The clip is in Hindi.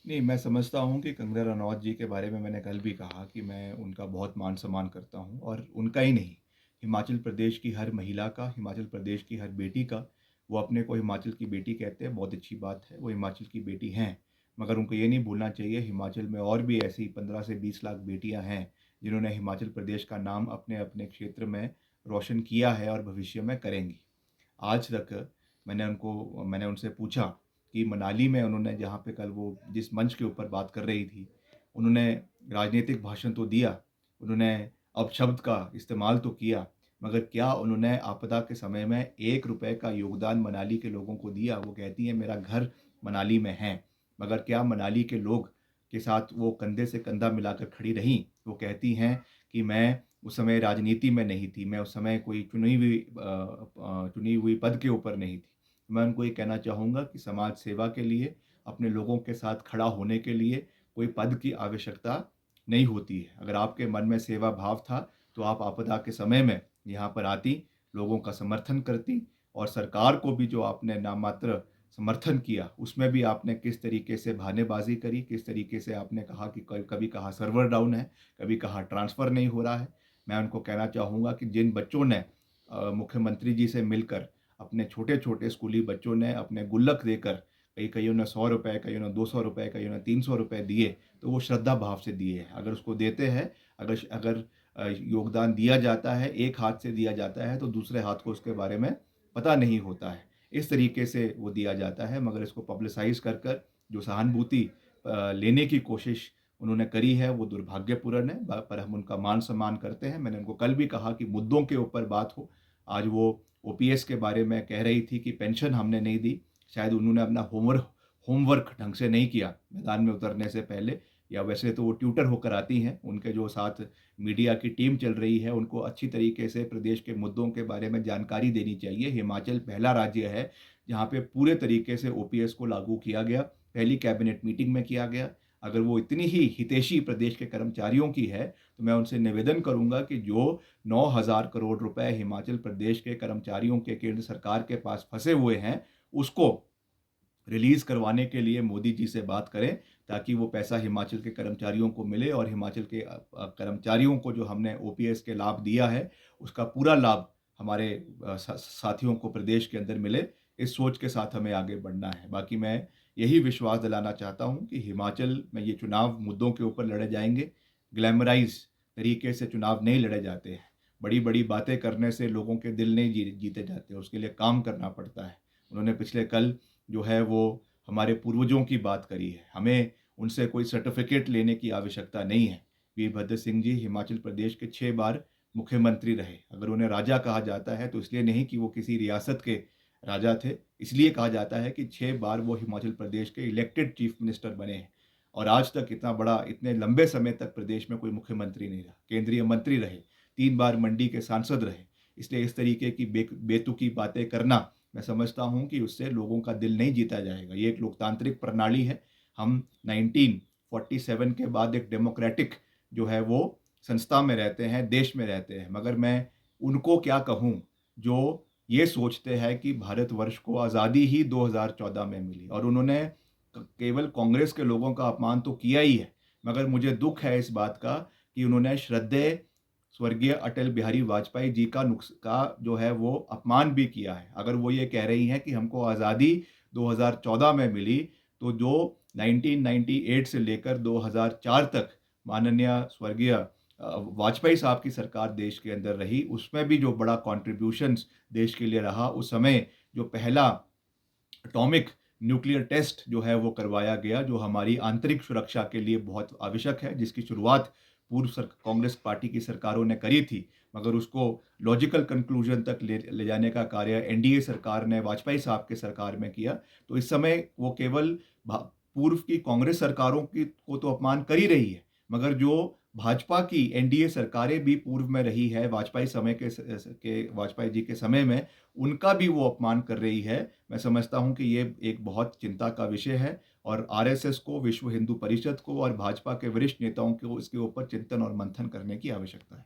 नहीं, मैं समझता हूँ कि कंगना रनौत जी के बारे में मैंने कल भी कहा कि मैं उनका बहुत मान-सम्मान करता हूँ और उनका ही नहीं, हिमाचल प्रदेश की हर महिला का, हिमाचल प्रदेश की हर बेटी का। वो अपने को हिमाचल की बेटी कहते हैं, बहुत अच्छी बात है, वो हिमाचल की बेटी हैं। मगर उनको ये नहीं भूलना चाहिए, हिमाचल में और भी ऐसी 15 से 20 लाख बेटियाँ हैं, जिन्होंने हिमाचल प्रदेश का नाम अपने-अपने क्षेत्र में रोशन किया है और भविष्य में करेंगी। आज तक मैंने उनसे पूछा कि मनाली में उन्होंने जहाँ पे कल वो जिस मंच के ऊपर बात कर रही थी, उन्होंने राजनीतिक भाषण तो दिया, उन्होंने अपशब्द का इस्तेमाल तो किया, मगर क्या उन्होंने आपदा के समय में ₹1 का योगदान मनाली के लोगों को दिया? वो कहती हैं मेरा घर मनाली में है, मगर क्या मनाली के लोग के साथ वो कंधे से कंधा मिलाकर खड़ी रहीं? वो कहती हैं कि मैं उस समय राजनीति में नहीं थी, मैं उस समय कोई चुनी हुई पद के ऊपर नहीं थी। मैं उनको ये कहना चाहूँगा कि समाज सेवा के लिए, अपने लोगों के साथ खड़ा होने के लिए कोई पद की आवश्यकता नहीं होती है। अगर आपके मन में सेवा भाव था, तो आप आपदा के समय में यहाँ पर आती, लोगों का समर्थन करती और सरकार को भी जो आपने नामात्र समर्थन किया, उसमें भी आपने किस तरीके से बहानेबाज़ी करी, किस तरीके से आपने कहा कि क कभी कहा सर्वर डाउन है, कभी कहा ट्रांसफ़र नहीं हो रहा है। मैं उनको कहना चाहूँगा कि जिन बच्चों ने मुख्यमंत्री जी से मिलकर अपने छोटे-छोटे स्कूली बच्चों ने अपने गुल्लक देकर कईयों ने ₹100, कईयों ने ₹200, कईयों ने ₹300 दिए, तो वो श्रद्धा भाव से दिए हैं। अगर उसको देते हैं, अगर योगदान दिया जाता है, एक हाथ से दिया जाता है, तो दूसरे हाथ को उसके बारे में पता नहीं होता है। इस तरीके से वो दिया जाता है, मगर इसको पब्लिसाइज़ कर जो सहानुभूति लेने की कोशिश उन्होंने करी है, वो दुर्भाग्यपूर्ण है, ब पर हम उनका मान-सम्मान करते हैं। मैंने उनको कल भी कहा कि मुद्दों के ऊपर बात हो। आज वो ओपीएस के बारे में कह रही थी कि पेंशन हमने नहीं दी। शायद उन्होंने अपना होमवर्क ढंग से नहीं किया मैदान में उतरने से पहले, या वैसे तो वो ट्यूटर होकर आती हैं। उनके जो साथ मीडिया की टीम चल रही है, उनको अच्छी तरीके से प्रदेश के मुद्दों के बारे में जानकारी देनी चाहिए। हिमाचल पहला राज्य है, जहाँ पे पूरे तरीके से ओपीएस को लागू किया गया। पहली कैबिनेट मीटिंग में किया गया। अगर वो इतनी ही हितैषी प्रदेश के कर्मचारियों की है, तो मैं उनसे निवेदन करूँगा कि जो 9,000 करोड़ रुपए हिमाचल प्रदेश के कर्मचारियों के केंद्र सरकार के पास फँसे हुए हैं, उसको रिलीज़ करवाने के लिए मोदी जी से बात करें, ताकि वो पैसा हिमाचल के कर्मचारियों को मिले और हिमाचल के कर्मचारियों को जो हमने ओपीएस के लाभ दिया है, उसका पूरा लाभ हमारे साथियों को प्रदेश के अंदर मिले। इस सोच के साथ हमें आगे बढ़ना है। बाकी मैं यही विश्वास दिलाना चाहता हूँ कि हिमाचल में ये चुनाव मुद्दों के ऊपर लड़े जाएँगे। ग्लैमराइज़ तरीके से चुनाव नहीं लड़े जाते हैं। बड़ी-बड़ी बातें करने से लोगों के दिल नहीं जीते जाते, उसके लिए काम करना पड़ता है। उन्होंने पिछले कल जो है वो हमारे पूर्वजों की बात करी है। हमें उनसे कोई सर्टिफ़िकेट लेने की आवश्यकता नहीं है। वीरभद्र सिंह जी हिमाचल प्रदेश के 6 बार मुख्यमंत्री रहे। अगर उन्हें राजा कहा जाता है, तो इसलिए नहीं कि वो किसी रियासत के राजा थे, इसलिए कहा जाता है कि 6 बार वो हिमाचल प्रदेश के इलेक्टेड चीफ़ मिनिस्टर बने हैं। और आज तक इतने लंबे समय तक प्रदेश में कोई मुख्यमंत्री नहीं रहा। केंद्रीय मंत्री रहे, 3 बार मंडी के सांसद रहे। इसलिए इस तरीके की बेतुकी बातें करना, मैं समझता हूँ कि उससे लोगों का दिल नहीं जीता जाएगा। ये एक लोकतांत्रिक प्रणाली है। हम 1947 के बाद एक डेमोक्रेटिक जो है वो संस्था में रहते हैं, देश में रहते हैं। मगर मैं उनको क्या कहूँ, जो ये सोचते हैं कि भारतवर्ष को आज़ादी ही 2014 में मिली और उन्होंने केवल कांग्रेस के लोगों का अपमान तो किया ही है, मगर मुझे दुःख है इस बात का कि उन्होंने श्रद्धेय स्वर्गीय अटल बिहारी वाजपेयी जी का जो है वो अपमान भी किया है। अगर वो ये कह रही हैं कि हमको आज़ादी 2014 में मिली, तो जो 1998 से लेकर 2004 तक माननीय स्वर्गीय वाजपेयी साहब की सरकार देश के अंदर रही, उसमें भी जो बड़ा कॉन्ट्रिब्यूशंस देश के लिए रहा, उस समय जो पहला एटॉमिक न्यूक्लियर टेस्ट जो है वो करवाया गया, जो हमारी आंतरिक सुरक्षा के लिए बहुत आवश्यक है, जिसकी शुरुआत कांग्रेस पार्टी की सरकारों ने करी थी, मगर उसको लॉजिकल कंक्लूजन तक ले जाने का कार्य एनडीए सरकार ने वाजपेयी साहब के सरकार में किया। तो इस समय वो केवल पूर्व की कांग्रेस सरकारों की को तो अपमान कर ही रही है, मगर जो भाजपा की एनडीए सरकारें भी पूर्व में रही है वाजपेयी जी के समय में, उनका भी वो अपमान कर रही है। मैं समझता हूँ कि ये एक बहुत चिंता का विषय है और आरएसएस को, विश्व हिंदू परिषद को और भाजपा के वरिष्ठ नेताओं को इसके ऊपर चिंतन और मंथन करने की आवश्यकता है।